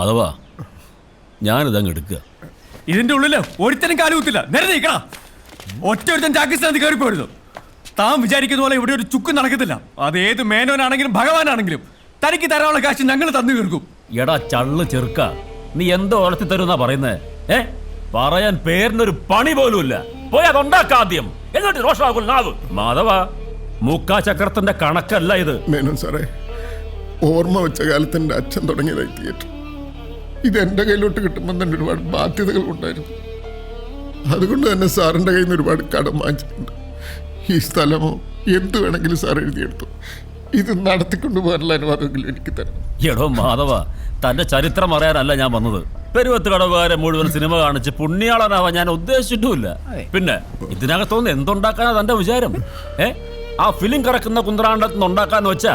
മാധവ, ഞാനിതങ്ങ് എടുക്കുക. ഇതിന്റെ ഉള്ളില് ഒരുത്തനും കാലുകുത്തില്ല. നേരെ നീക്കണ. ഒറ്റ ഒരുത്തൻ ചാക്കിസ്ഥാൻ കയറിപ്പോരുന്നു. താൻ വിചാരിക്കുന്ന പോലെ ഇവിടെ ഒരു ചുക്കും നടക്കത്തില്ല. അത് ഏത് മേനോനാണെങ്കിലും ഭഗവാനാണെങ്കിലും തനിക്ക് തരാനുള്ള കാശ് ഞങ്ങൾ തന്നു തീർക്കും. എടാ ചള്ളു ചെറുക്ക, നീ എന്തോ വളർത്തി തരുന്നാ പറയുന്നേ? പറയാൻ പേരിനൊരു പണി പോലുമില്ല. പോയി അതുണ്ടാക്കാദ്യം, എന്നിട്ട് രോഷാകുൽ നാവ്. മാധവ, മുക്കാ ചക്രത്തിന്റെ കണക്കല്ല ഇത്. മേനോൻ സാറേ, ഓർമ്മ വെച്ച കാലത്ത് എൻ്റെ അച്ഛൻ തുടങ്ങിയതായി തിയേറ്റർ. ഇത് എൻ്റെ കയ്യിലോട്ട് കിട്ടുമ്പോൾ തന്നെ ഒരുപാട് ബാധ്യതകൾ ഉണ്ടായിരുന്നു. അതുകൊണ്ട് തന്നെ സാറിൻ്റെ കയ്യിൽ നിന്ന് ഒരുപാട് കടം വാങ്ങിച്ചിട്ടുണ്ട്. ഈ സ്ഥലമോ എന്ത് വേണമെങ്കിലും സാർ എഴുതിയെടുത്തു. ഇത് നടത്തിക്കൊണ്ടു പോകാനുള്ള അനുവാദമെങ്കിലും എനിക്ക് തരണം. എടോ മാധവ, തന്റെ ചരിത്രം അറിയാനല്ല ഞാൻ വന്നത്. പെരുവത്ത് കടവുകാരെ മുഴുവൻ സിനിമ കാണിച്ച് പുണ്യാളനാവാൻ ഞാൻ ഉദ്ദേശിച്ചിട്ടുമില്ല. പിന്നെ ഇതിനകത്തൊന്ന് എന്തുണ്ടാക്കാനാ തന്റെ വിചാരം? ആ ഫിലിം കറക്കുന്ന കുന്ത്രാണ്ടത്തുനിന്ന് ഉണ്ടാക്കാന്ന് വെച്ചാ